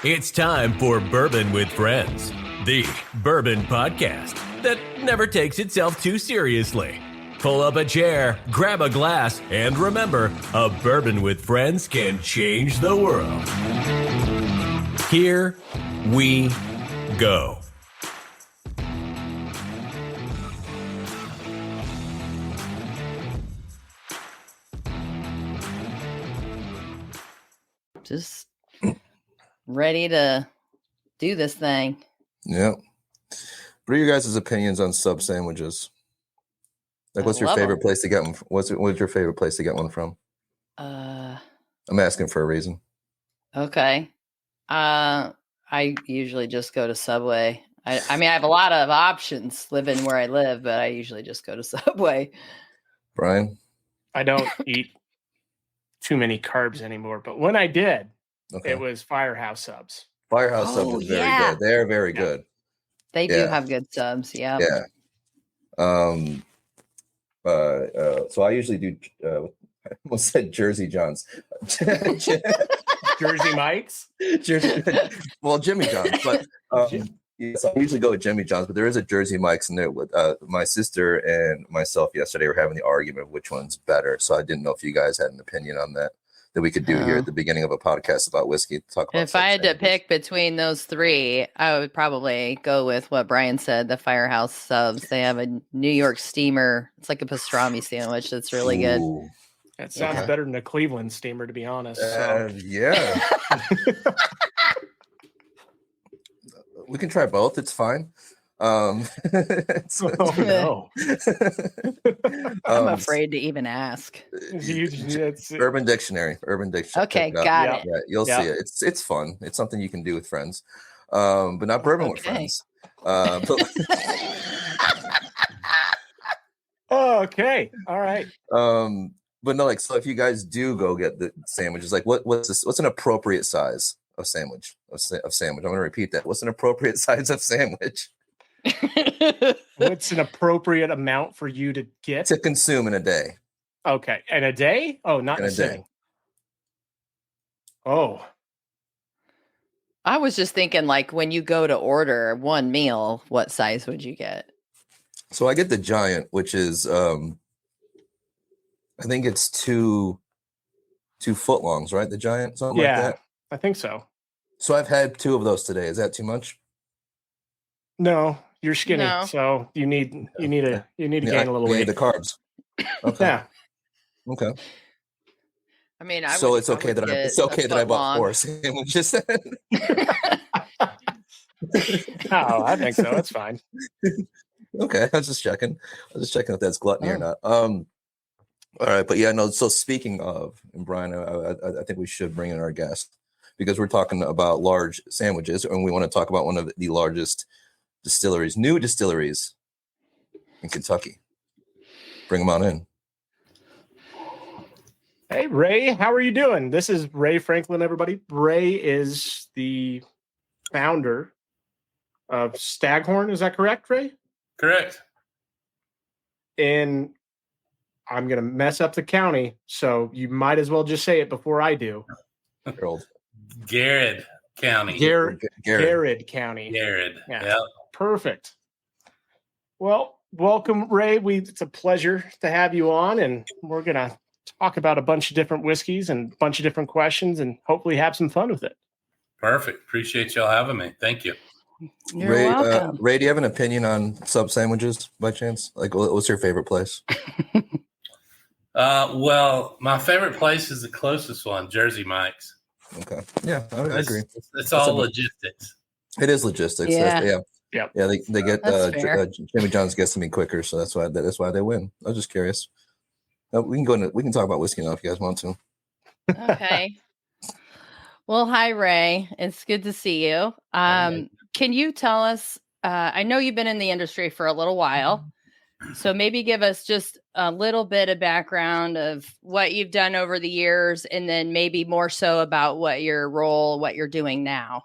It's time for Bourbon with Friends, the bourbon podcast that never takes itself too seriously. Pull up a chair, grab a glass, and remember, a bourbon with friends can change the world. Here we go. Just ready to do this thing. Yeah. What are your guys' opinions on sub sandwiches? Like, what's your favorite place to get one? What's your favorite place to get one from? I'm asking for a reason. Okay. I usually just go to Subway. I mean, I have a lot of options living where I live, but I usually just go to Subway. Brian? I don't eat too many carbs anymore, but when I did, it was Firehouse subs. Firehouse subs is very good. They're very good. They do have good subs. Yeah. Yeah. So I usually do. I almost said Jersey John's. Jersey Mike's. Well, Jimmy John's, but so I usually go with Jimmy John's, but there is a Jersey Mike's in there. With my sister and myself yesterday were having the argument of which one's better. So I didn't know if you guys had an opinion on that we could do here at the beginning of a podcast about whiskey. Talk about. If I had to pick between those three, I would probably go with what Brian said, the Firehouse subs. They have a New York steamer. It's like a pastrami sandwich. That's really good. That sounds better than a Cleveland steamer, to be honest. Yeah. We can try both. It's fine. No. I'm afraid to even ask. Urban Dictionary. Okay, got it. Yeah, you'll see it. It's fun. It's something you can do with friends, but not bourbon with friends. Okay, all right. But no, like, so if you guys do go get the sandwiches, like, what's an appropriate size of sandwich? I'm going to repeat that. What's an appropriate size of sandwich? What's an appropriate amount for you to get to consume in a day? Okay, in a day? Oh, not in a sitting. Oh, I was just thinking, like, when you go to order one meal, what size would you get? So I get the giant, which is I think it's 2 footlongs, right? The giant, something like that. I think so. So I've had 2 of those today. Is that too much? No, you're skinny, so you need to gain a little weight. The carbs. Okay. Yeah. Okay. I mean, it's okay that I bought 4 sandwiches. Oh, I think so. That's fine. Okay, I was just checking if that's gluttony or not. All right, but yeah, no. So speaking of, and Brian, I think we should bring in our guest because we're talking about large sandwiches, and we want to talk about one of the largest new distilleries in Kentucky. Bring them on in. Hey, Ray, how are you doing? This is Ray Franklin, everybody. Ray is the founder of Staghorn. Is that correct, Ray? Correct. And I'm going to mess up the county, so you might as well just say it before I do. Garrard County. Garrard County. Garrard. Yeah. Yep. Perfect. Well, welcome, Ray. It's a pleasure to have you on, and we're going to talk about a bunch of different whiskeys and a bunch of different questions and hopefully have some fun with it. Perfect. Appreciate y'all having me. Thank you. You're welcome. Ray, do you have an opinion on sub sandwiches by chance? Like, what's your favorite place? Well, my favorite place is the closest one, Jersey Mike's. Okay. Yeah, I agree. It's all logistics. It is logistics. Yeah. Yeah. They get Jimmy John's gets to me quicker, so that's why they win. I was just curious. We can talk about whiskey now if you guys want to. Okay. Well, hi, Ray. It's good to see you. Can you tell us, I know you've been in the industry for a little while, so maybe give us just a little bit of background of what you've done over the years, and then maybe more so about what you're doing now.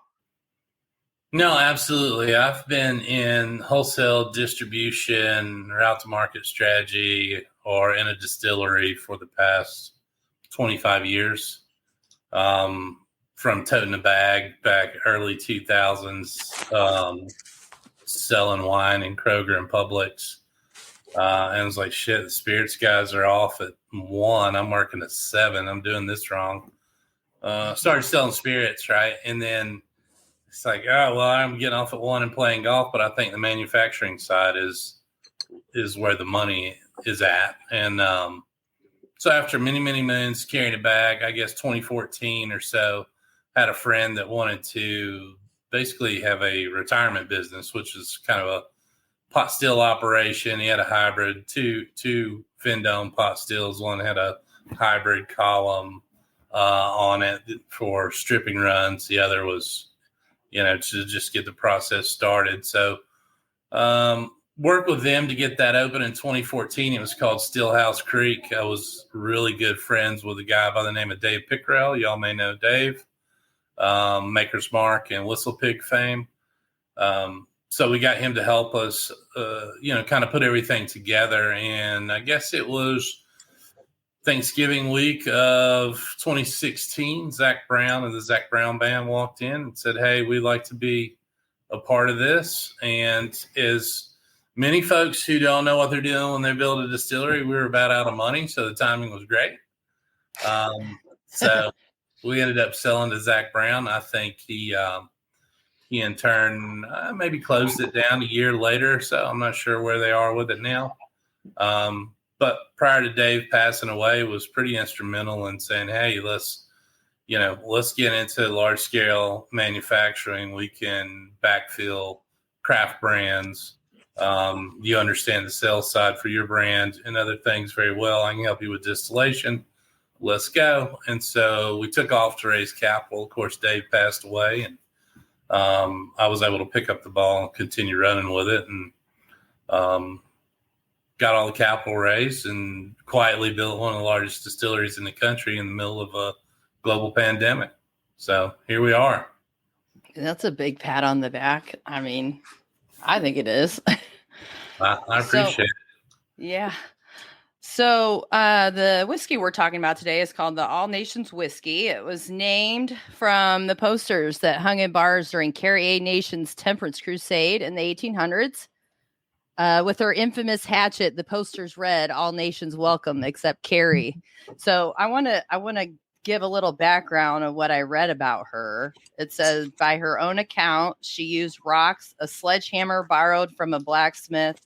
No, absolutely. I've been in wholesale distribution, route to market strategy, or in a distillery for the past 25 years. from toting a bag back early 2000s, selling wine in Kroger and Publix. And it was like, shit, the spirits guys are off at 1. I'm working at 7. I'm doing this wrong. Started selling spirits, right? And then it's like, oh, well, I'm getting off at 1 and playing golf, but I think the manufacturing side is where the money is at. And so after many, many moons carrying a bag, I guess 2014 or so, had a friend that wanted to basically have a retirement business, which is kind of a pot still operation. He had a hybrid, two Fendome pot stills. One had a hybrid column on it for stripping runs. The other was, to just get the process started. So worked with them to get that open in 2014. It was called Stillhouse Creek. I was really good friends with a guy by the name of Dave Pickrell. Y'all may know Dave, Maker's Mark and Whistle Pig fame. So we got him to help us, kind of put everything together. And I guess it was Thanksgiving week of 2016. Zach Brown and the Zach Brown Band walked in and said, hey, we'd like to be a part of this. And as many folks who don't know what they're doing when they build a distillery, we were about out of money. So the timing was great. So we ended up selling to Zach Brown. I think he in turn maybe closed it down a year later. So I'm not sure where they are with it now. But prior to Dave passing away, was pretty instrumental in saying, hey, let's get into large scale manufacturing. We can backfill craft brands. You understand the sales side for your brand and other things very well. I can help you with distillation. Let's go. And so we took off to raise capital. Of course, Dave passed away, and I was able to pick up the ball and continue running with it, and got all the capital raised and quietly built one of the largest distilleries in the country in the middle of a global pandemic. So here we are. That's a big pat on the back. I mean, I think it is. I appreciate it. Yeah. So the whiskey we're talking about today is called the All Nations Whiskey. It was named from the posters that hung in bars during Carrie A. Nation's Temperance Crusade in the 1800s. With her infamous hatchet, the posters read, "All nations welcome except Carrie." So I want to give a little background of what I read about her. It says, by her own account, she used rocks, a sledgehammer borrowed from a blacksmith,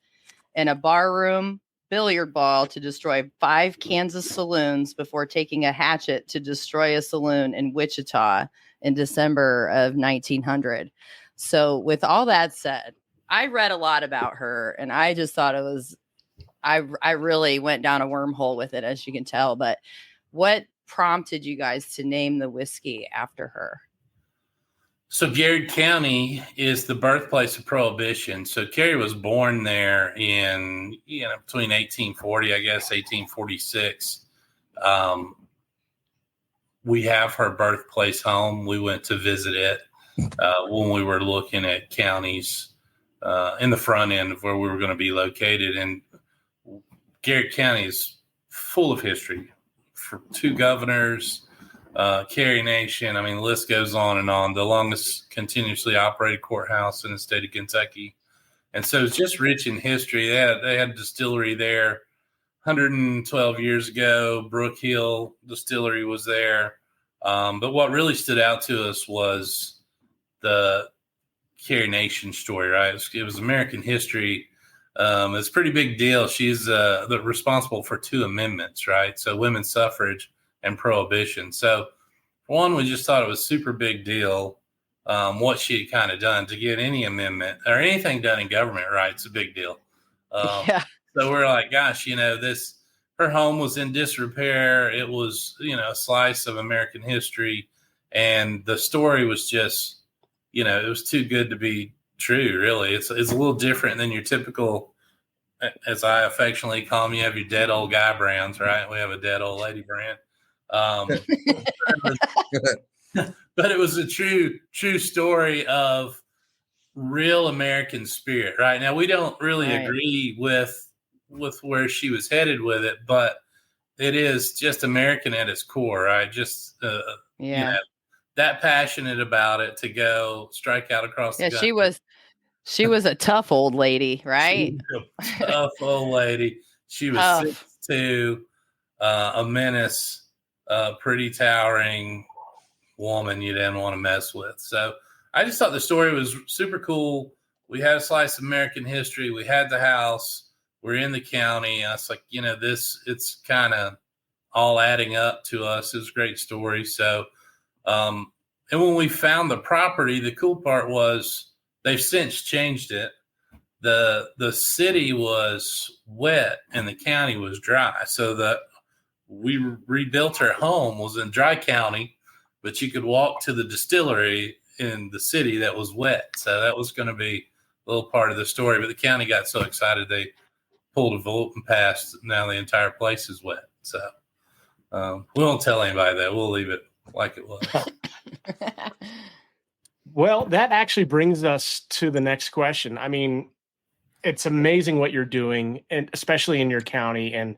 and a barroom billiard ball to destroy 5 Kansas saloons before taking a hatchet to destroy a saloon in Wichita in December of 1900. So with all that said, I read a lot about her, and I just thought it was, I really went down a wormhole with it, as you can tell. But what prompted you guys to name the whiskey after her? So Garrard County is the birthplace of Prohibition. So Carrie was born there in, between 1840, I guess, 1846. We have her birthplace home. We went to visit it when we were looking at counties in the front end of where we were going to be located. And Garrard County is full of history. For 2 governors, Carrie Nation. I mean, the list goes on and on. The longest continuously operated courthouse in the state of Kentucky. And so it's just rich in history. They had a distillery there 112 years ago. Brook Hill Distillery was there. But what really stood out to us was the Carrie Nation story, right? It was American history. It's a pretty big deal. She's responsible for 2 amendments, right? So women's suffrage and prohibition. So one, we just thought it was super big deal what she had kind of done to get any amendment or anything done in government, right? It's a big deal. Yeah. So we're like, gosh, her home was in disrepair. It was, a slice of American history. And the story was just, it was too good to be true, really. It's a little different than your typical, as I affectionately call them, you have your dead old guy brands, right? We have a dead old lady brand. But it was a true story of real American spirit, right? Now, we don't really agree with where she was headed with it, but it is just American at its core, right? Just, that passionate about it to go strike out across the country. She was a tough old lady, right? She was a tough old lady. She was 6'2", a menace, pretty towering woman you didn't want to mess with. So I just thought the story was super cool. We had a slice of American history. We had the house. We're in the county. I was like, it's kind of all adding up to us. It was a great story. So, and when we found the property, the cool part was they've since changed it. The city was wet and the county was dry. So we rebuilt our home was in dry county, but you could walk to the distillery in the city that was wet. So that was going to be a little part of the story. But the county got so excited they pulled a vote and passed. Now the entire place is wet. So we won't tell anybody that. We'll leave it like it was. Well, that actually brings us to the next question. I mean, it's amazing what you're doing, and especially in your county and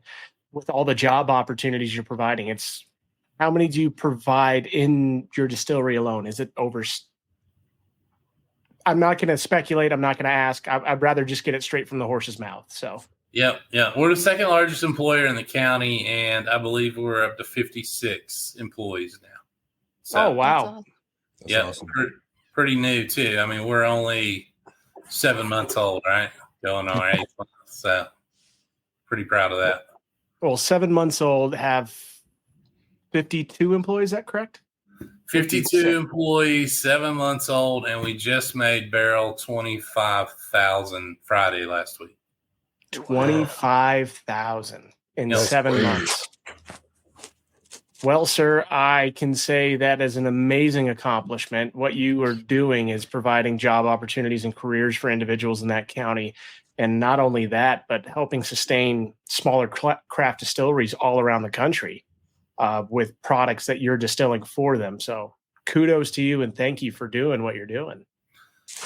with all the job opportunities you're providing. It's how many do you provide in your distillery alone? Is it over? I'm not going to speculate. I'm not going to ask. I'd rather just get it straight from the horse's mouth. So. Yeah. We're the second largest employer in the county, and I believe we're up to 56 employees now. So, oh, wow. That's yeah, awesome. pretty new too. I mean, we're only 7 months old, right? Going on our 8th month. So pretty proud of that. Well, 7 months old, have 52 employees. Is that correct? 52 employees, 7 months old, and we just made barrel 25,000 Friday last week. 25,000 in That's 7 crazy. months. Well, sir, I can say that is an amazing accomplishment. What you are doing is providing job opportunities and careers for individuals in that county. And not only that, but helping sustain smaller craft distilleries all around the country with products that you're distilling for them. So kudos to you and thank you for doing what you're doing.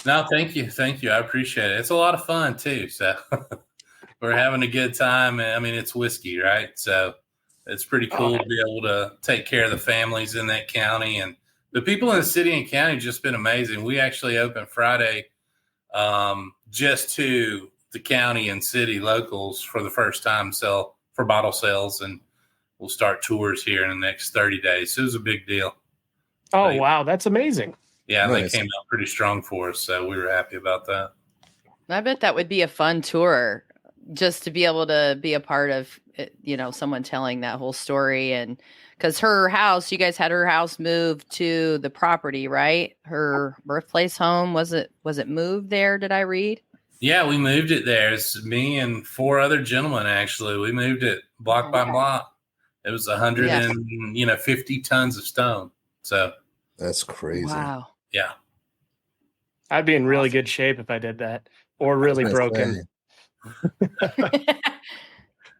No, thank you. I appreciate it. It's a lot of fun too. So we're having a good time. I mean, it's whiskey, right? So it's pretty cool to be able to take care of the families in that county. And the people in the city and county have just been amazing. We actually opened Friday just to the county and city locals for the first time for bottle sales. And we'll start tours here in the next 30 days. So it was a big deal. Oh, wow. That's amazing. Yeah, Nice. They came out pretty strong for us. So we were happy about that. I bet that would be a fun tour just to be able to be a part of it, someone telling that whole story. And because her house, you guys had her house moved to the property, right? Her birthplace home, was it moved there? Did I read? Yeah, we moved it there. It's me and 4 other gentlemen, actually. We moved it block by block. It was 150 tons of stone. So That's crazy. Wow. yeah. I'd be in really good shape if I did that, or really broken.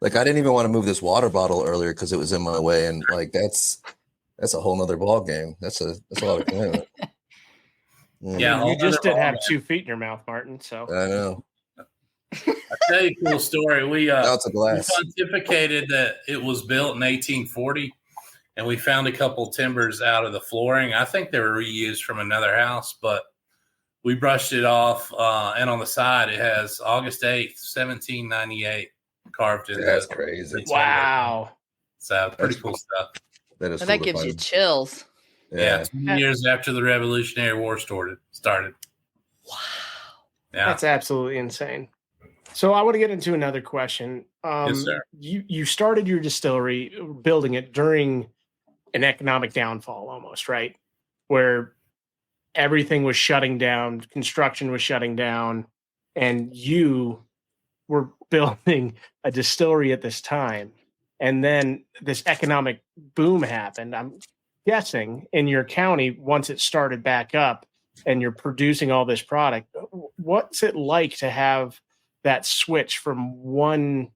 Like, I didn't even want to move this water bottle earlier because it was in my way, and like that's a whole nother ball game. That's a lot of commitment. Yeah, You just did have 2 feet in your mouth, Martin. So I know. I'll tell you a cool story. We That's a glass. pontificated that it was built in 1840, and we found a couple timbers out of the flooring. I think they were reused from another house, but we brushed it off, and on the side it has August 8th, 1798 carved in. That's crazy. wow. So pretty cool stuff. That is. Well, that cool to gives you find. chills. Yeah, 2 years after the Revolutionary War started. Wow. Yeah. That's absolutely insane. So I want to get into another question. Yes, sir. You started your distillery, building it during an economic downfall almost, right? Where everything was shutting down, construction was shutting down, and you were building a distillery at this time. And then this economic boom happened. I'm guessing in your county, once it started back up and you're producing all this product, what's it like to have that switch from one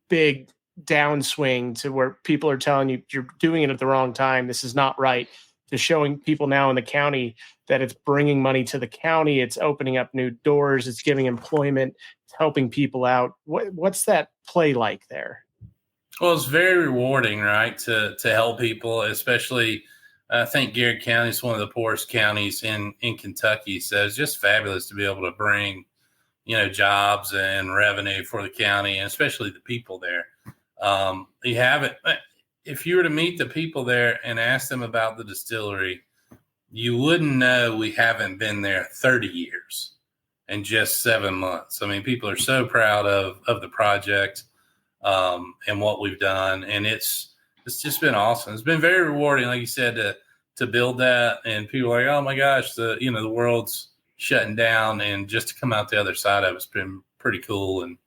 big downswing to where people are telling you you're doing it at the wrong time, this is not right, to showing people now in the county that it's bringing money to the county, it's opening up new doors, it's giving employment, it's helping people out? What's that play like there? Well, it's very rewarding, right, to help people, especially I think Garrard County is one of the poorest counties in Kentucky. So it's just fabulous to be able to bring, jobs and revenue for the county, and especially the people there. You have it. If you were to meet the people there and ask them about the distillery, you wouldn't know we haven't been there 30 years in just 7 months. I mean, people are so proud of the project and what we've done. And it's just been awesome. It's been very rewarding, like you said, to build that. And people are like, oh my gosh, the world's shutting down. And just to come out the other side of it's been pretty cool. And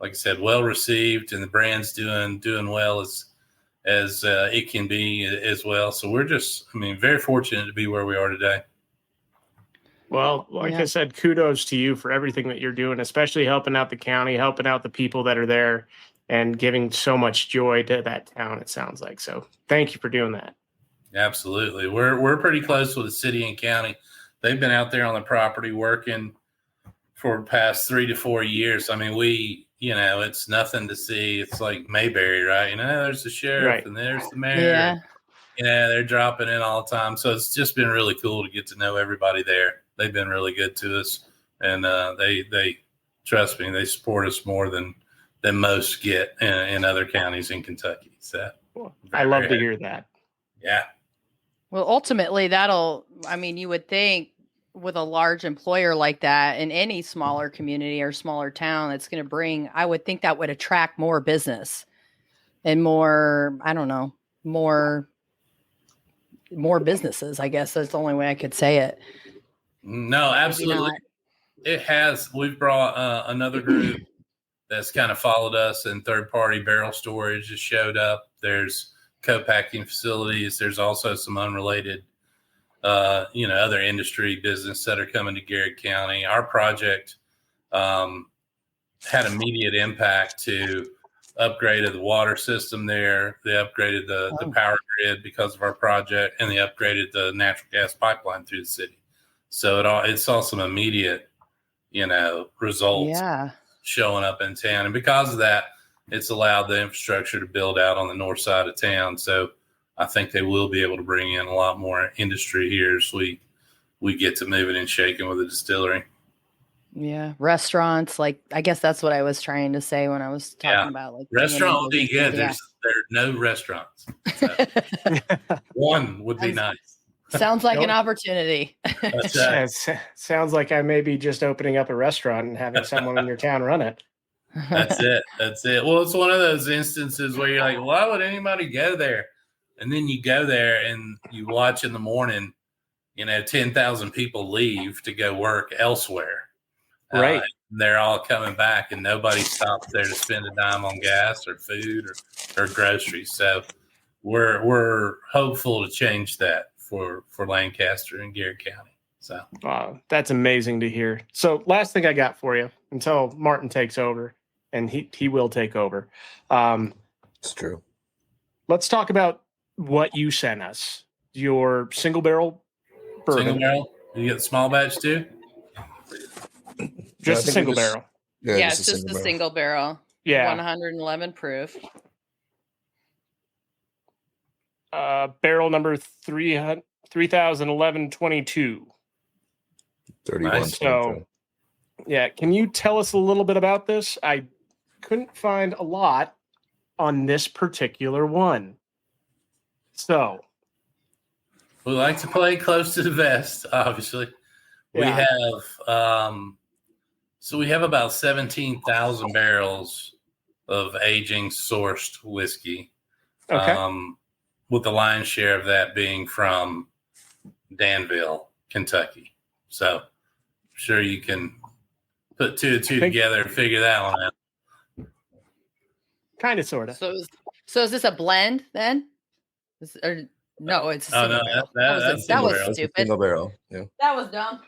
like I said, well received, and the brand's doing well as it can be as well. So we're just, very fortunate to be where we are today. Well, like I said, kudos to you for everything that you're doing, especially helping out the county, helping out the people that are there, and giving so much joy to that town, it sounds like. So thank you for doing that. Absolutely. We're pretty close with the city and county. They've been out there on the property working for the past 3 to 4 years. I mean, it's nothing to see. It's like Mayberry, right? There's the sheriff and there's the mayor. Yeah, they're dropping in all the time. So it's just been really cool to get to know everybody there. They've been really good to us, and they trust me. They support us more than most get in other counties in Kentucky. So I love to hear that. Yeah. Well, ultimately, you would think with a large employer like that in any smaller community or smaller town, it's going to bring, I would think that would attract more business and more businesses. I guess that's the only way I could say it. No, absolutely. It has. We've brought another group that's kind of followed us, and third-party barrel storage has showed up. There's co-packing facilities. There's also some unrelated, other industry business that are coming to Garrard County. Our project had immediate impact to upgrade of the water system there. They upgraded the power grid because of our project, and they upgraded the natural gas pipeline through the city. So it saw some immediate, results showing up in town. And because of that, it's allowed the infrastructure to build out on the north side of town. So I think they will be able to bring in a lot more industry here as we get to moving and shaking with the distillery. Yeah. Restaurants, I guess that's what I was trying to say when I was talking about restaurant would be good. There are no restaurants. So one would be nice. Sounds like an opportunity. Sounds like I may be just opening up a restaurant and having someone in your town run it. That's it. Well, it's one of those instances where you're like, why would anybody go there? And then you go there and you watch in the morning, 10,000 people leave to go work elsewhere. Right. They're all coming back, and nobody stops there to spend a dime on gas or food or groceries. So we're hopeful to change that for Lancaster and Garrard County. So that's amazing to hear. So last thing I got for you until Martin takes over, and he will take over. It's true. Let's talk about what you sent us. Your single barrel bourbon. Single barrel? You get the small batch too? Just a single barrel. Yeah, it's just a single barrel. Yeah. 111 proof. Barrel number 3011-22. 31. Nice. So, can you tell us a little bit about this? I couldn't find a lot on this particular one. So, we like to play close to the vest, obviously. We have we have about 17,000 barrels of aging sourced whiskey. Okay. With the lion's share of that being from Danville, Kentucky. So I'm sure you can put two and two together and figure that one out. Kind of, sort of. So is this a blend then? No, it's a single barrel. That was stupid. Single barrel. Yeah. That was dumb.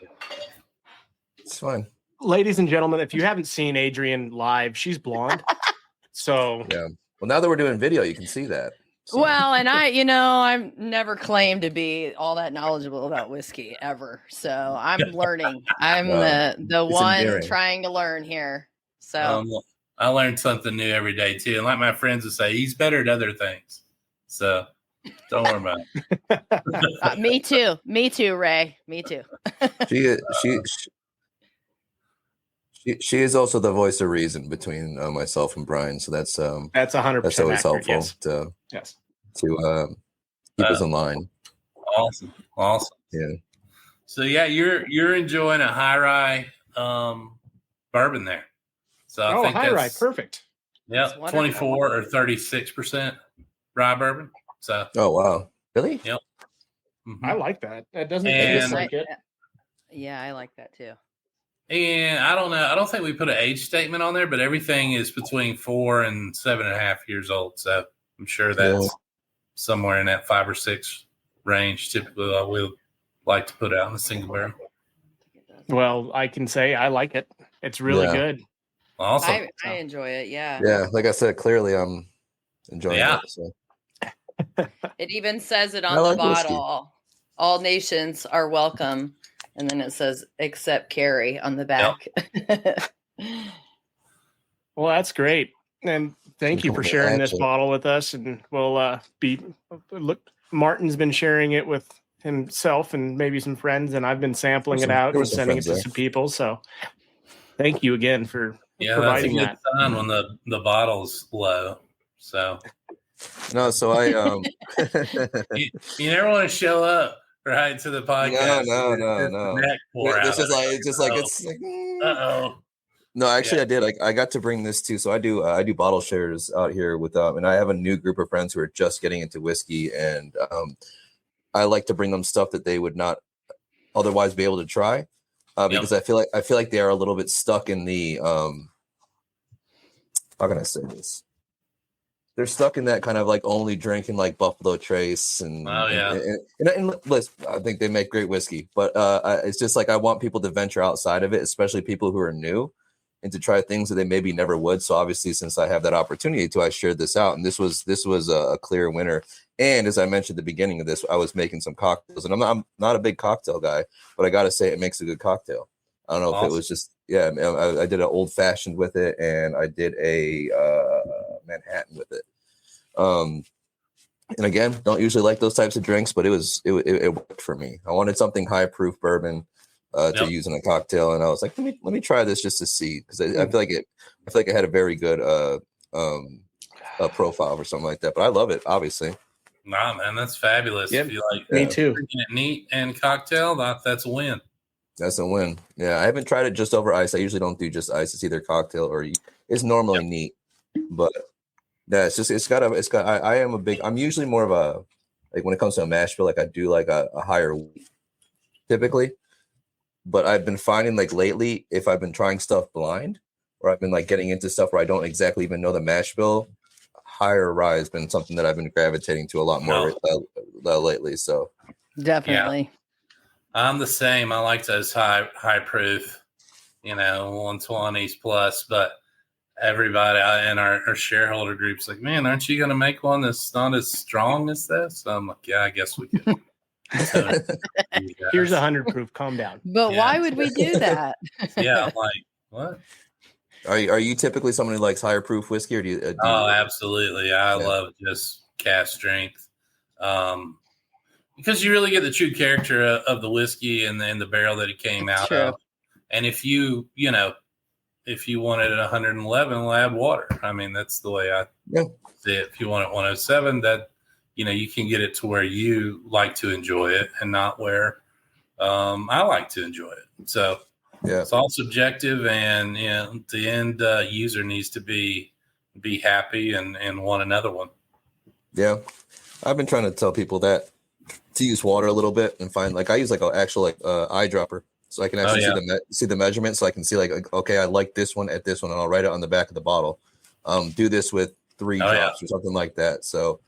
It's fine. Ladies and gentlemen, if you haven't seen Adrienne live, she's blonde. So yeah. Well, now that we're doing video, you can see that. So. Well, and I'm never claimed to be all that knowledgeable about whiskey ever. So I'm learning. I'm the one endearing. trying to learn here. So I learn something new every day too. And like my friends would say, he's better at other things. So Don't worry about it. Me too. Me too, Ray. Me too. She is also the voice of reason between myself and Brian. So that's 100% that's always accurate, helpful yes. to Yes. keep us in line. Awesome. Yeah. So yeah, you're enjoying a high rye bourbon there. So I think high rye, that's perfect. Yeah, That's wonderful. 24 or 36% rye bourbon. So Oh wow, really? Yep. Mm-hmm. I like that. That doesn't And- taste like it. Yeah, I like that too. And I don't know. I don't think we put an age statement on there, but everything is between 4 and 7.5 years old. So I'm sure that's somewhere in that 5 or 6 range. Typically, I will like to put out in a single barrel. Well, I can say I like it. It's really good. Awesome. I enjoy it. Yeah. Yeah, like I said, clearly I'm enjoying Yeah. it. So. It even says it I on the like whiskey. bottle. All nations are welcome. And then it says except Carrie on the back. Well, that's great. And thank you for sharing this Action. bottle with us. And we'll Martin's been sharing it with himself and maybe some friends, and I've been sampling it out and sending it to some people. So thank you again for providing that's a good sign when the bottle's low. So No, so I you never want to show up right to the podcast. No. This is like it's just like it's like uh-oh. No, actually I did. I got to bring this too. So I do bottle shares out here with and I have a new group of friends who are just getting into whiskey, and I like to bring them stuff that they would not otherwise be able to try. Because I feel like they are a little bit stuck in the how can I say this? They're stuck in that kind of like only drinking like Buffalo Trace and and listen, I think they make great whiskey, but it's just like I want people to venture outside of it, especially people who are new, and to try things that they maybe never would. So obviously, since I have that opportunity I shared this out, and this was a clear winner. And as I mentioned at the beginning of this, I was making some cocktails, and I'm not a big cocktail guy, but I got to say it makes a good cocktail. I don't know if it was just I did an old fashioned with it, and I did a Manhattan with it. And again, don't usually like those types of drinks, but it worked for me. I wanted something high proof bourbon to use in a cocktail, and I was like, let me try this just to see, because I feel like it had a very good profile or something like that. But I love it, obviously. Nah, man, that's fabulous. Yep. If you like Me too. drinking it neat and cocktail, that's a win. That's a win. Yeah, I haven't tried it just over ice. I usually don't do just ice. It's either cocktail or it's normally neat. But yeah, I'm usually more of a, like when it comes to a mash bill, like I do like a higher wheat typically. But I've been finding like lately, if I've been trying stuff blind, or I've been like getting into stuff where I don't exactly even know the mash bill, higher rye has been something that I've been gravitating to a lot more lately. So Definitely. Yeah. I'm the same. I like those high proof, 120s plus, but everybody in our shareholder group's like, man, aren't you going to make one that's not as strong as this? So I'm like, yeah, I guess we could. Here's 100 proof. Calm down. But why would we do that? Yeah, I'm like, what? Are you typically someone who likes higher proof whiskey, or do you? Absolutely. I love just cast strength, because you really get the true character of the whiskey and the barrel that it came out of. And if you wanted it 111, we'll add water. I mean, that's the way I see it. If you want it 107, that you can get it to where you like to enjoy it, and not where I like to enjoy it. So. Yeah. It's all subjective, and the end user needs to be happy and want another one. Yeah, I've been trying to tell people that to use water a little bit and find, like, I use like an actual eyedropper, so I can actually see the measurement, so I can see like okay, I like this one at this one, and I'll write it on the back of the bottle. Do this with 3 drops or something like that. So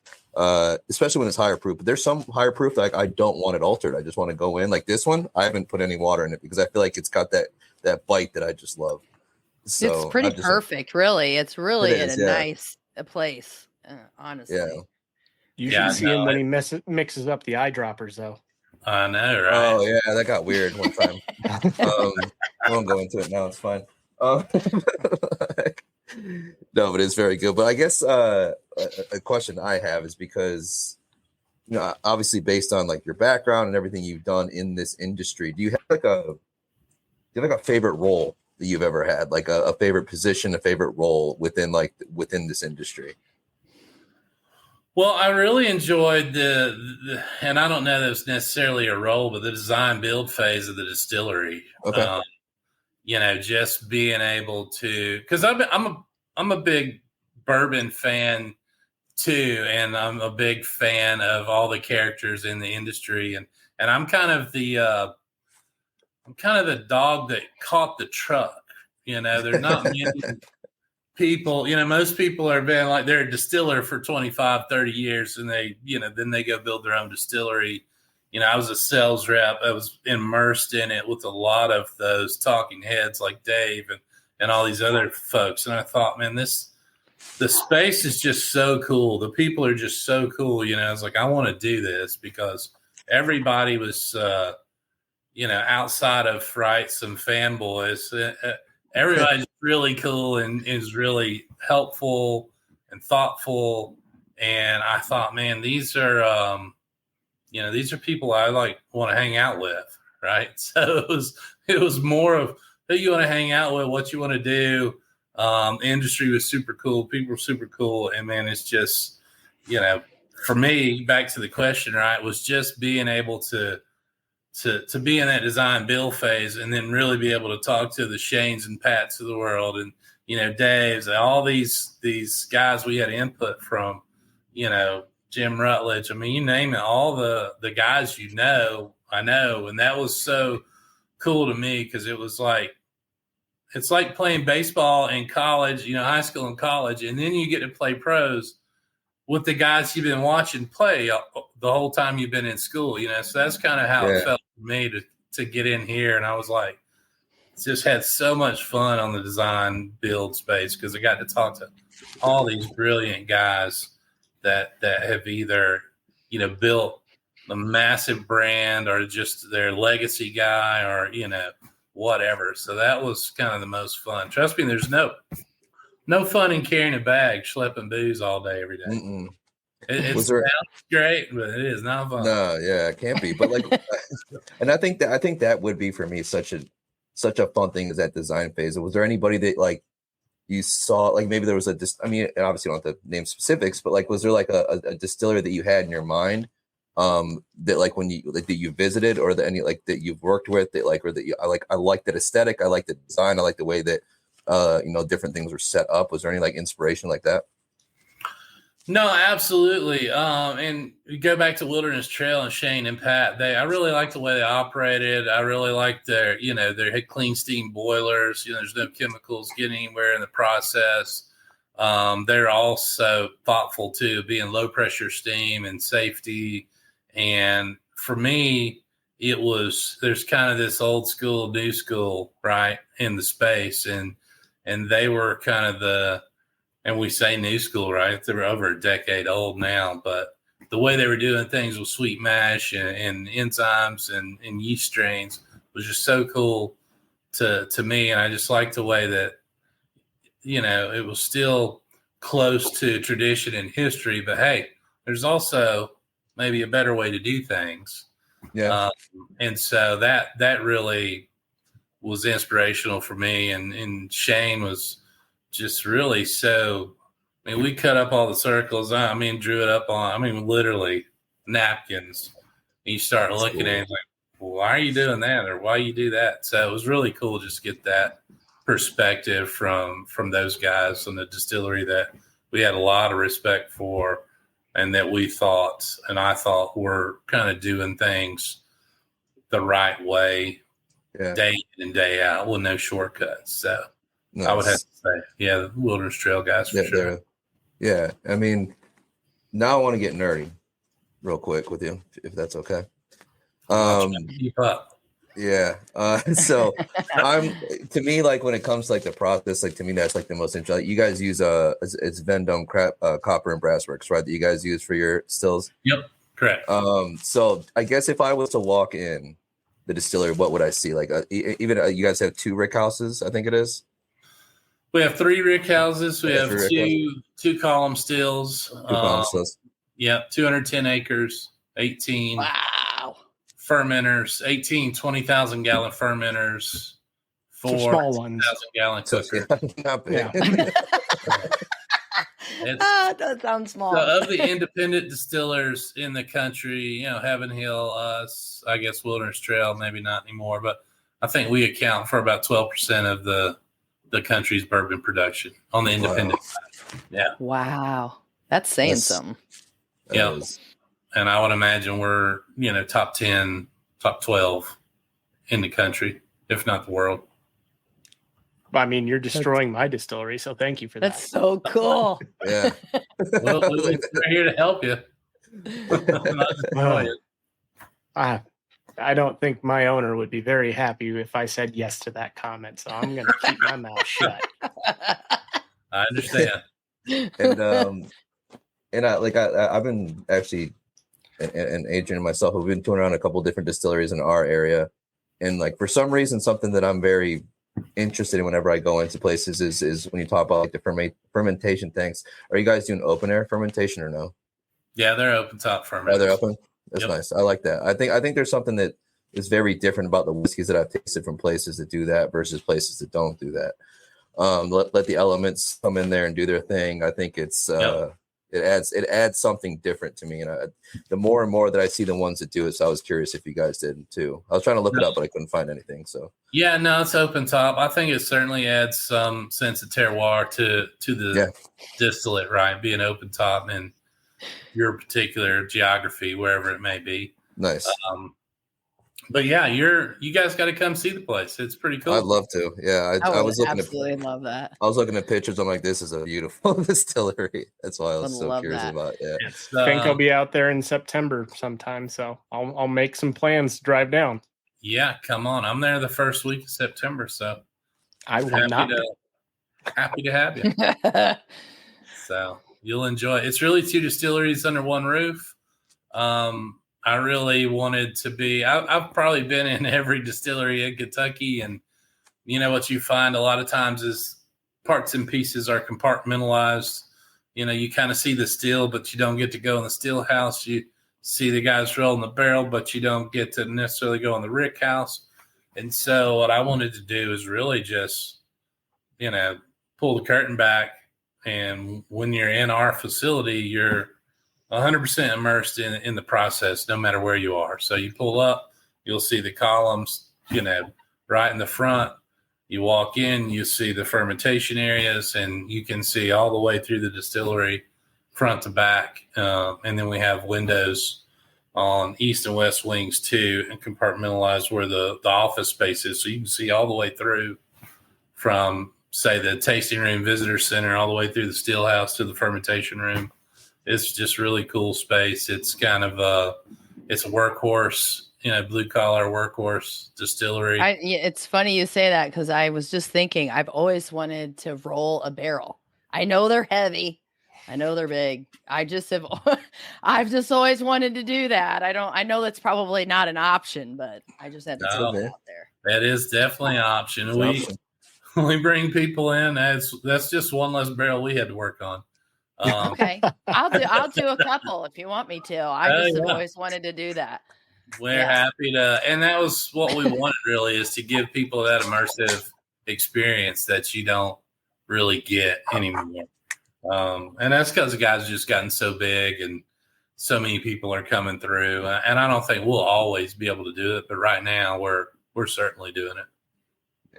especially when it's higher proof. But there's some higher proof that I don't want it altered. I just want to go in like this one. I haven't put any water in it because I feel like it's got that bite that I just love. So it's pretty perfect, really. It's really in a nice place, honestly. Yeah. You should see him when he mixes up the eyedroppers, though. I know, right? Oh yeah, that got weird one time. I won't go into it now. It's fine. No, but it's very good. But I guess a question I have is because obviously based on like your background and everything you've done in this industry, do you have like a favorite role that you've ever had, like a favorite position, a favorite role within this industry? Well, I really enjoyed the and I don't know that it's necessarily a role, but the design build phase of the distillery. Okay. Just being able to, because I'm a big bourbon fan too, and I'm a big fan of all the characters in the industry, and I'm kind of the dog that caught the truck. There's not many people, most people are being like they're a distiller for 25, 30 years and they, then they go build their own distillery. I was a sales rep. I was immersed in it with a lot of those talking heads like Dave and all these other folks. And I thought, man, the space is just so cool. The people are just so cool. I was like, I want to do this because everybody was, outside of some fanboys, everybody's really cool and is really helpful and thoughtful. And I thought, man, these are people I want to hang out with. Right. So it was more of who you want to hang out with, what you want to do. The industry was super cool. People were super cool. And man, it's just, for me, back to the question, right, was just being able to be in that design build phase and then really be able to talk to the Shanes and Pats of the world and, Dave's and all these guys we had input from, Jim Rutledge. I mean, you name it, all the guys, I know. And that was so cool to me because it was it's like playing baseball in college, high school and college. And then you get to play pros with the guys you've been watching play the whole time you've been in school, so that's kind of how it felt for me to get in here. And I was like, just had so much fun on the design build space because I got to talk to all these brilliant guys that have either, built a massive brand or just their legacy guy or, whatever. So that was kind of the most fun. Trust me, there's no fun in carrying a bag, schlepping booze all day, every day. It sounds great, but it is not fun. No, yeah, it can't be. But and I think that would be for me such a fun thing is that design phase. Was there anybody that you saw, maybe there was I mean, obviously you don't have to name specifics, but was there a distillery that you had in your mind that when you that you visited or that any that you've worked with that or that you I like that aesthetic, I like the design, I like the way that different things were set up. Was there any inspiration like that? No, absolutely. And you go back to Wilderness Trail and Shane and Pat, I really liked the way they operated. I really liked their had clean steam boilers. There's no chemicals getting anywhere in the process. They're also thoughtful too, being low pressure steam and safety. And for me, there's kind of this old school, new school, right, in the space. And they were kind of and we say new school, right? They're over a decade old now, but the way they were doing things with sweet mash and enzymes and yeast strains was just so cool to me. And I just liked the way that, it was still close to tradition and history, but hey, there's also maybe a better way to do things. Yeah. And so that really was inspirational for me. And Shane was just really we cut up all the circles. Drew it up on, literally napkins. And you start looking at it well, why are you doing that? Or why you do that? So it was really cool just to get that perspective from those guys in the distillery that we had a lot of respect for and that I thought were kind of doing things the right way day in and day out with no shortcuts. So nice. I would have to say, the Wilderness Trail guys for sure. Yeah. I mean, now I want to get nerdy real quick with you, if that's okay. Keep up. Yeah. So to me, when it comes to the process, to me, that's the most interesting. You guys use it's Vendome copper and brass works, right? That you guys use for your stills. Yep. Correct. So I guess if I was to walk in the distillery, what would I see? Even you guys have 2 rick houses, I think it is. We have 3 rick houses. We have two column stills. 2 column stills. Yeah, 210 acres. 18 Wow. fermenters, 18 20,000 gallon fermenters, Some 4 small ones. 1,000 gallon So, cookers. yeah, not big. That does sound small. So of the independent distillers in the country, Heaven Hill, us, I guess Wilderness Trail, maybe not anymore, but I think we account for about 12% of the country's bourbon production on the independent side. Yeah. Wow. That's saying That's- something. That Yeah. is- And I would imagine we're, top 10, top 12 in the country, if not the world. I mean, you're destroying my distillery, so thank you for that. That's so cool. yeah. Well, we're here to help you. Not destroy it. I don't think my owner would be very happy if I said yes to that comment, so I'm going to keep my mouth shut. I understand. And I've been actually, and Adrian and myself have been touring around a couple of different distilleries in our area, and like for some reason, something that I'm very interested in whenever I go into places is when you talk about like the fermentation tanks. Are you guys doing open air fermentation or no? Yeah, they're open top fermenters. Are they open? That's Yep. nice. I like that. I think there's something that is very different about the whiskeys that I've tasted from places that do that versus places that don't do that. Let the elements come in there and do their thing. I think it's it adds something different to me. And the more and more that I see the ones that do it, so I was curious if you guys did too. I was trying to look it up, but I couldn't find anything. So yeah, no, it's open top. I think it certainly adds some sense of terroir to the distillate, right? Being open top in your particular geography, wherever it may be. nice. But yeah, you guys got to come see the place. It's pretty cool. I'd love to. Yeah, I I would was looking absolutely love that. I was looking at pictures. I'm like, this is a beautiful distillery. That's why I was Would so love curious that. about. Yeah. It's, I think I'll be out there in September sometime, so I'll make some plans to drive down. yeah, come on. I'm there the first week of September, so I will not. happy to have you. So you'll enjoy it. It's really 2 distilleries under one roof. I really wanted to be, I've probably been in every distillery in Kentucky, and what you find a lot of times is parts and pieces are compartmentalized. You kind of see the still, but you don't get to go in the still house. You see the guys rolling the barrel, but you don't get to necessarily go in the rick house. And so what I wanted to do is really just, pull the curtain back. And when you're in our facility, you're 100% immersed in the process, no matter where you are. So you pull up, you'll see the columns, right in the front. You walk in, you see the fermentation areas, and you can see all the way through the distillery, front to back. And then we have windows on east and west wings too, and compartmentalized where the office space is. So you can see all the way through from, say, the tasting room, visitor center, all the way through the still house to the fermentation room. It's just really cool space. It's kind of it's a workhorse, blue collar workhorse distillery. It's funny you say that, because I was just thinking I've always wanted to roll a barrel. I know they're heavy. I know they're big. I've just always wanted to do that. I know that's probably not an option, but I just had to throw it out there. That is definitely an option. We bring people in. That's just one less barrel we had to work on. Okay, I'll do a couple if you want me to. I just have always wanted to do that. We're happy to, and that was what we wanted really, is to give people that immersive experience that you don't really get anymore. And that's because the guys have just gotten so big and so many people are coming through. And I don't think we'll always be able to do it, but right now we're certainly doing it.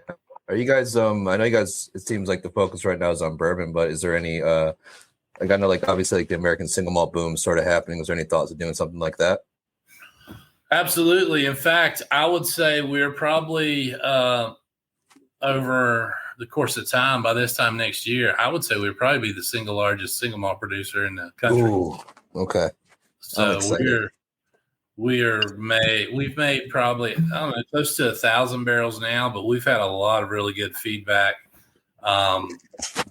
Yeah. Are you guys? I know you guys. It seems like the focus right now is on bourbon, but is there any? I know, obviously, the American single malt boom sort of happening. Was there any thoughts of doing something like that? Absolutely. In fact, I would say we're probably over the course of time. By this time next year, I would say we'd probably be the single largest single malt producer in the country. Ooh, okay. So we've made probably, I don't know, close to 1,000 barrels now, but we've had a lot of really good feedback.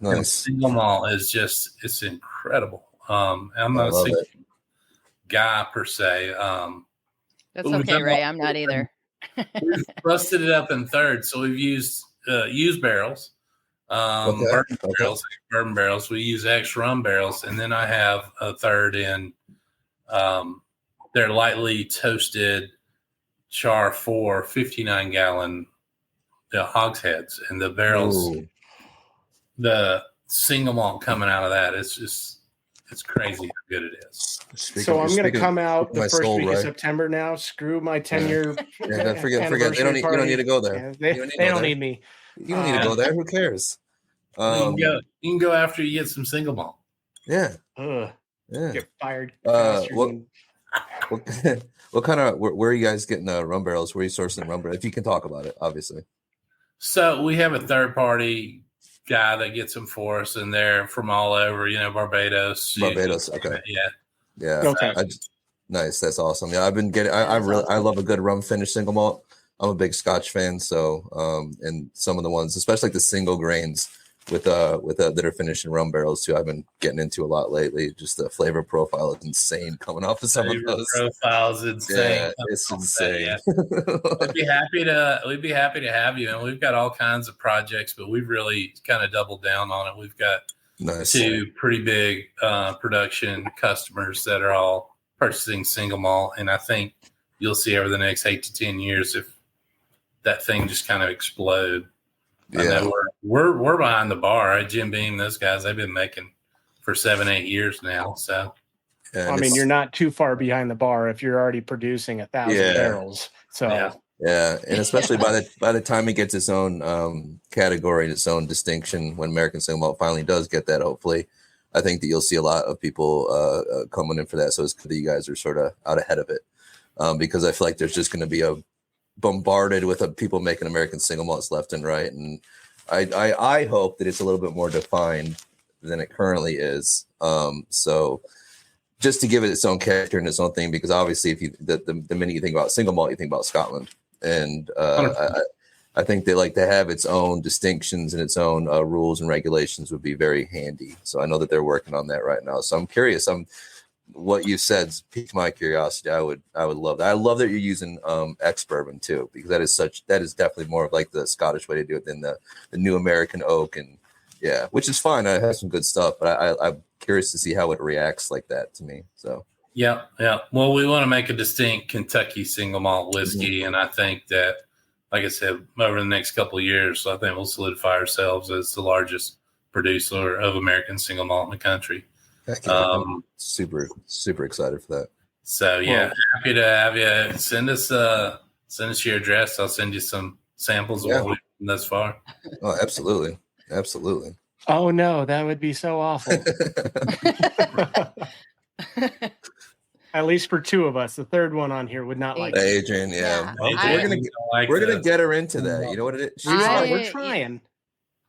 Nice. Single malt is it's incredible. I'm not a single guy per se. That's okay, Ray. I'm not either. We've busted it up in thirds. So we've used barrels, bourbon barrels. We use ex rum barrels, and then I have a third in they're lightly toasted char 4 59-gallon hogsheads, and the barrels, the single malt coming out of that, it's crazy how good it is. So I'm going to come out the first week of September now. Screw my 10-year. Yeah, forget. You don't need to go there. Yeah, they don't need me. You don't need to go there. Who cares? You can go after you get some single malt. Yeah. Yeah. Get fired. What kind of where are you guys getting the rum barrels? Where are you sourcing rum barrels? If you can talk about it, obviously. So we have a third party guy that gets them for us, and they're from all over. Barbados. Okay. Yeah. Okay. Nice. That's awesome. Yeah, I've been getting. I love a good rum finish single malt. I'm a big Scotch fan, so and some of the ones, especially like the single grains with that are finished in rum barrels too. I've been getting into a lot lately. Just the flavor profile is insane coming off of some of those. Profile's insane. Yeah, it's insane. Yeah. We'd be happy to have you, and we've got all kinds of projects, but we've really kind of doubled down on it. We've got two pretty big production customers that are all purchasing single malt, and I think you'll see over the next 8 to 10 years if that thing just kind of explode. Yeah. I know we're behind the bar. Right? Jim Beam, those guys, they've been making for 7-8 years now. So, I mean, you're not too far behind the bar if you're already producing 1,000 barrels. So, yeah, and especially by the time it gets its own category, its own distinction, when American Single Malt finally does get that, hopefully, I think that you'll see a lot of people coming in for that. So it's good that you guys are sort of out ahead of it, because I feel like there's just going to be bombarded with people making American single malts left and right, and I hope that it's a little bit more defined than it currently is. So just to give it its own character and its own thing, because obviously if you the minute you think about single malt, you think about Scotland, and I think they like to have its own distinctions and its own rules and regulations would be very handy. So I know that they're working on that right now. So I'm curious. What you said piqued my curiosity. I would love that. I love that you're using ex-bourbon too, because that is definitely more of like the Scottish way to do it than the new American oak, and which is fine. I have some good stuff, but I'm curious to see how it reacts like that to me. So yeah. Well, we want to make a distinct Kentucky single malt whiskey, and I think that, like I said, over the next couple of years, I think we'll solidify ourselves as the largest producer of American single malt in the country. I'm super excited for that. So happy to have you. Send us your address. I'll send you some samples of what we've done thus far. Oh, absolutely. Oh no, that would be so awful. At least for two of us. The third one on here would not like Adrian. We're gonna get her into that. You know what it is? We're trying.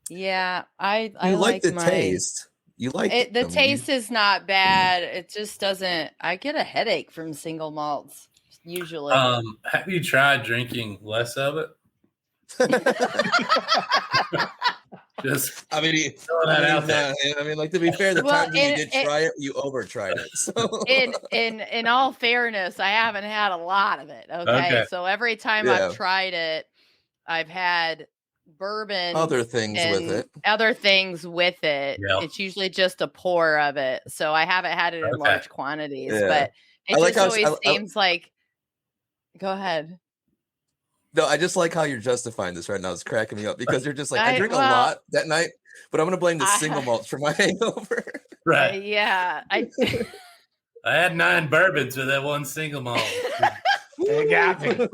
Yeah, I like the taste. You like it? The taste is not bad. It just doesn't. I get a headache from single malts usually. Have you tried drinking less of it? Just, I mean, like, to be fair, the time you did try it, you over tried it. So. In all fairness, I haven't had a lot of it. Okay. So every time I've tried it, I've had bourbon, other things with it. Yeah. It's usually just a pour of it. So I haven't had it in large quantities, but it always seems like. Go ahead. No, I just like how you're justifying this right now. It's cracking me up because you're just like, I drink a lot that night, but I'm going to blame the single malts for my hangover. Right. Yeah. I had 9 bourbons with that one single malt. They got me.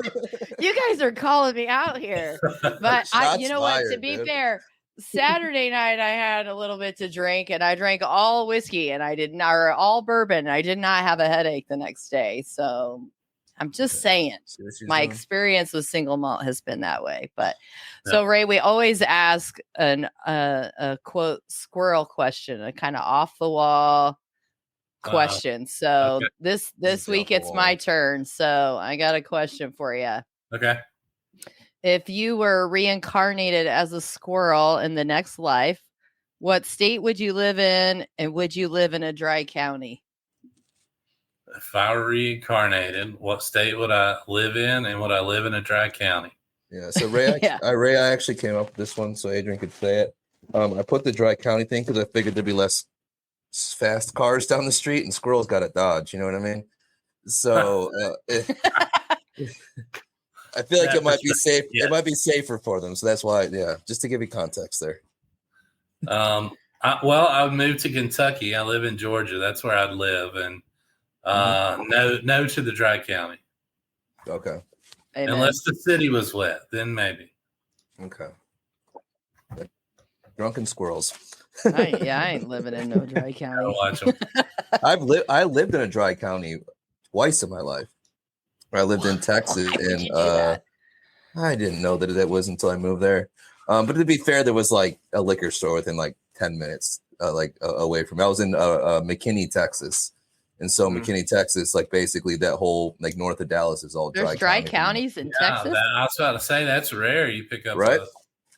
You guys are calling me out here. But to be fair, Saturday night I had a little bit to drink and I drank all whiskey and or all bourbon. I did not have a headache the next day. So I'm just saying my experience with single malt has been that way. But so Ray, we always ask a quote squirrel question, a kind of off the wall question. So this week it's my turn. So I got a question for you. Okay. If you were reincarnated as a squirrel in the next life, what state would you live in, and would you live in a dry county? If I were reincarnated, what state would I live in, and would I live in a dry county? Yeah. So Ray, Ray, I actually came up with this one so Adrian could say it. I put the dry county thing because I figured there'd be less fast cars down the street, and squirrels got to dodge. You know what I mean? So I feel like it might be safe. Yeah. It might be safer for them. So that's why, just to give you context there. I moved to Kentucky. I live in Georgia. That's where I'd live. And no to the dry county. Okay. Amen. Unless the city was wet, then maybe. Okay. Drunken squirrels. I ain't living in no dry county. Watch them. I lived in a dry county twice in my life. I lived in Texas, and I didn't know that it was until I moved there. But to be fair, there was like a liquor store within like 10 minutes, away from me. I was in McKinney, Texas. And so McKinney, Texas, like basically that whole like north of Dallas is all dry. There's dry counties in Texas. I was about to say that's rare. You pick up a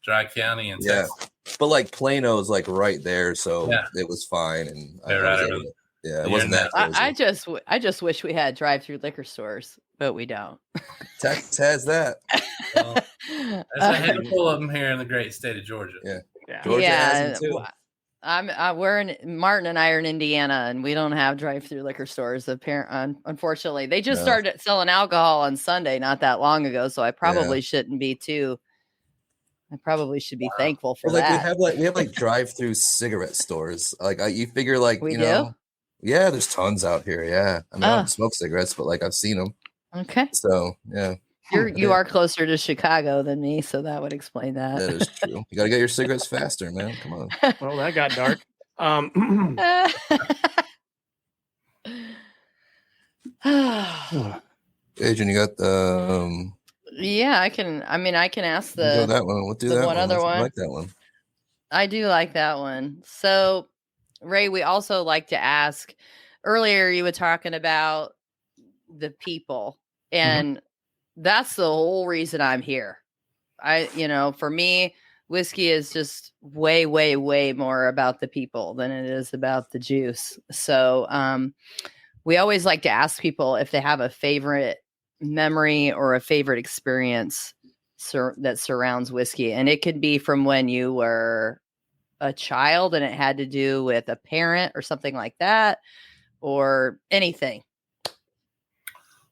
dry county in Texas. But like Plano's like right there, so it was fine. And it wasn't that crazy. I just wish we had drive-through liquor stores, but we don't. Texas has that. Well, there's a handful of them here in the great state of Georgia. Georgia has them too. Martin and I are in Indiana, and we don't have drive-through liquor stores. Unfortunately, they just started selling alcohol on Sunday not that long ago. So I probably shouldn't be too. I probably should be thankful for that. We have drive-through cigarette stores. Like you figure, we do. Yeah, there's tons out here. Yeah, I mean, I don't smoke cigarettes, but like I've seen them. Okay. So you are closer to Chicago than me, so that would explain that. That is true. You got to get your cigarettes faster, man. Come on. Well, that got dark. Adrian, you got the. Yeah, I can ask the that one. We'll do that one. Other one. I like that one. I do like that one. So, Ray, we also like to ask. Earlier, you were talking about the people, and that's the whole reason I'm here. For me, whiskey is just way, way, way more about the people than it is about the juice. So, we always like to ask people if they have a favorite memory or a favorite experience that surrounds whiskey. And it could be from when you were a child and it had to do with a parent or something like that, or anything.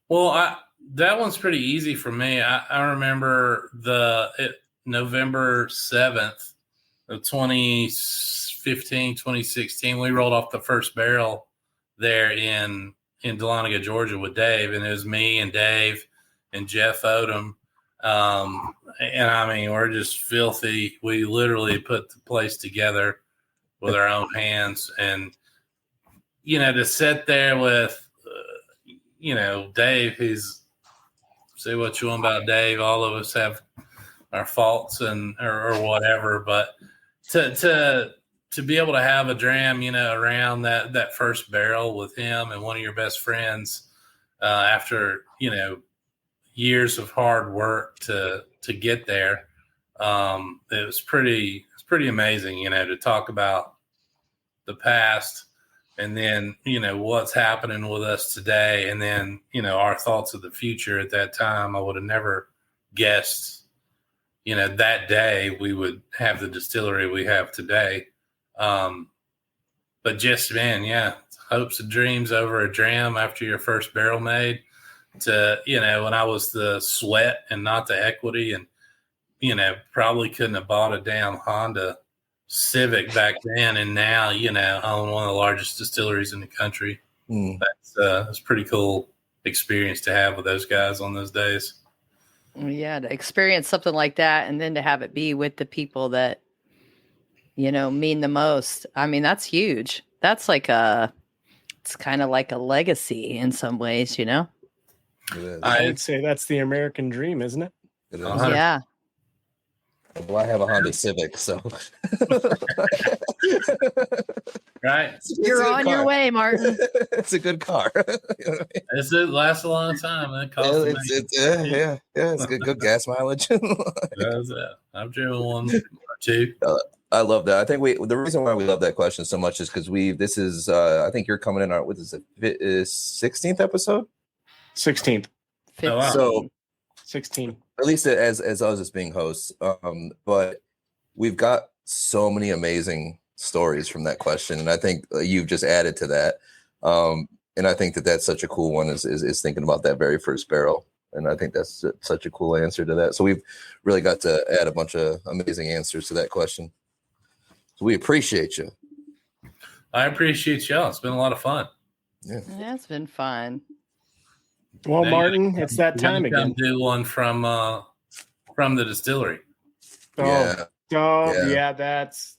Well, that one's pretty easy for me. I remember November 7th of 2015, 2016, we rolled off the first barrel there in Dahlonega, Georgia with Dave. And it was me and Dave and Jeff Odom. And I mean, we're just filthy. We literally put the place together with our own hands. And, to sit there with, Dave, say what you want about Dave. All of us have our faults or whatever, but to be able to have a dram, around that first barrel with him and one of your best friends, after, years of hard work to get there. It was pretty amazing, to talk about the past and then, what's happening with us today. And then, our thoughts of the future at that time. I would have never guessed, that day we would have the distillery we have today. But just, man, hopes and dreams over a dram after your first barrel made to, when I was the sweat and not the equity, and, probably couldn't have bought a damn Honda Civic back then. And now, own one of the largest distilleries in the country. That's a pretty cool experience to have with those guys on those days. Yeah. To experience something like that. And then to have it be with the people that, mean the most. I mean, that's huge. That's it's kind of like a legacy in some ways, I would say that's the American dream, isn't it? It is. Yeah. Well, I have a Honda Civic, so. Right. You're on your way, Martin. It's a good car. It lasts a long time. It costs it's good gas mileage. I've driven one or two. I love that. I think the reason why we love that question so much is because this is I think you're coming in on what is it, 16th episode? 16th. Oh, wow. So 16. At least as us as being hosts. But we've got so many amazing stories from that question. And I think you've just added to that. And I think that that's such a cool one is thinking about that very first barrel. And I think that's such a cool answer to that. So we've really got to add a bunch of amazing answers to that question. So we appreciate you. I appreciate y'all. It's been a lot of fun. Yeah, it's been fun. Well, Now Martin, it's that time again. Do one from the distillery. Yeah. Yeah, that's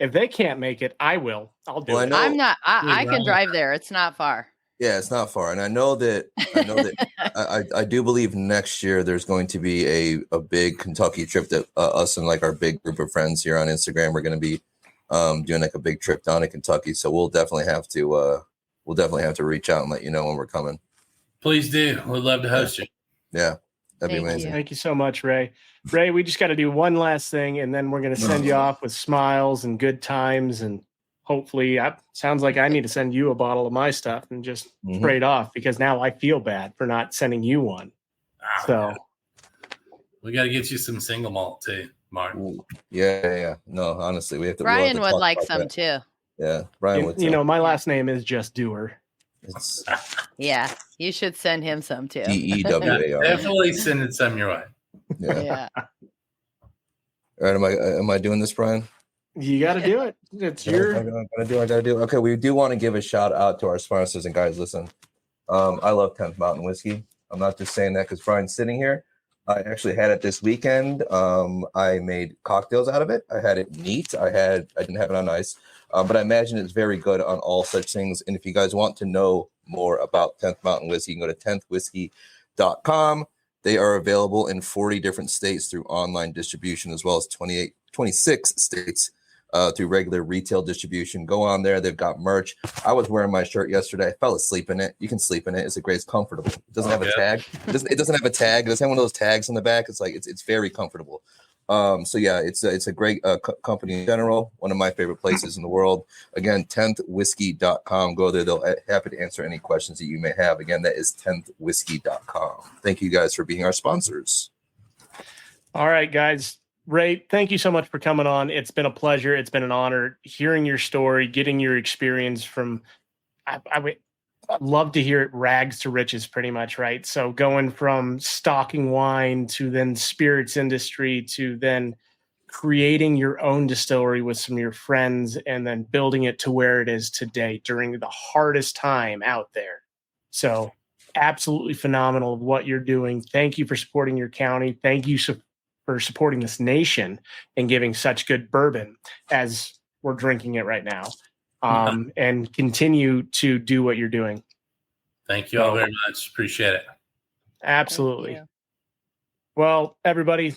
if they can't make it, I will. I'll do it. I'm not. I can drive there. It's not far. Yeah, it's not far, and I know that. I do believe next year there's going to be a big Kentucky trip that us and like our big group of friends here on Instagram are going to be doing like a big trip down to Kentucky. So we'll definitely have to reach out and let you know when we're coming. Please do. We'd love to host you. Yeah, that'd be amazing. Thank you so much, Ray. Ray, we just got to do one last thing, and then we're going to send you off with smiles and good times, and hopefully, sounds like I need to send you a bottle of my stuff and just trade off, because now I feel bad for not sending you one. So we got to get you some single malt too, Martin. Ooh, yeah. No, honestly, we have to. Brian would like some too. Yeah, Brian would. You know, my last name is just Dewar. Yeah, you should send him some too. DEWAR. Definitely sending some your way. Yeah. All right, am I doing this, Brian? You got to do it. It's your. I gotta do. Okay, we do want to give a shout out to our sponsors, and guys, listen. I love 10th Mountain Whiskey. I'm not just saying that because Brian's sitting here. I actually had it this weekend. I made cocktails out of it. I had it neat. I didn't have it on ice, but I imagine it's very good on all such things. And if you guys want to know more about 10th Mountain Whiskey, you can go to 10thwhiskey.com. They are available in 40 different states through online distribution, as well as 26 states through regular retail distribution. Go on there. They've got merch. I was wearing my shirt yesterday. I fell asleep in it. You can sleep in it. It's it's comfortable. It doesn't have a tag. It doesn't have a tag. It doesn't have one of those tags on the back. It's very comfortable. So yeah, it's a great company in general. One of my favorite places in the world. Again, 10thwhiskey.com. Go there. They'll happy to answer any questions that you may have. Again, that is 10thwhiskey.com. Thank you guys for being our sponsors. All right, guys. Ray, thank you so much for coming on. It's been a pleasure. It's been an honor hearing your story, getting your experience from, I'd love to hear it rags to riches pretty much, right? So going from stocking wine to then spirits industry to then creating your own distillery with some of your friends and then building it to where it is today during the hardest time out there. So absolutely phenomenal of what you're doing. Thank you for supporting your county. Thank you for supporting this nation and giving such good bourbon as we're drinking it right now, and continue to do what you're doing. Thank you all very much. Appreciate it. Absolutely. Well, everybody,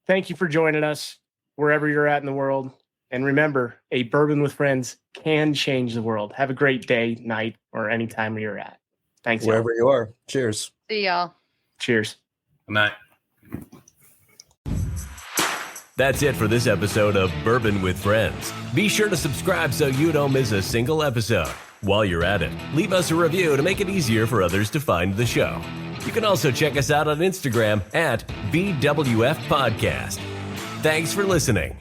thank you for joining us wherever you're at in the world. And remember, a bourbon with friends can change the world. Have a great day, night, or any time you're at. Thanks. Wherever you are. Cheers. See y'all. Cheers. Good night. That's it for this episode of Bourbon with Friends. Be sure to subscribe so you don't miss a single episode. While you're at it, leave us a review to make it easier for others to find the show. You can also check us out on Instagram at Bwfpodcast. Thanks for listening.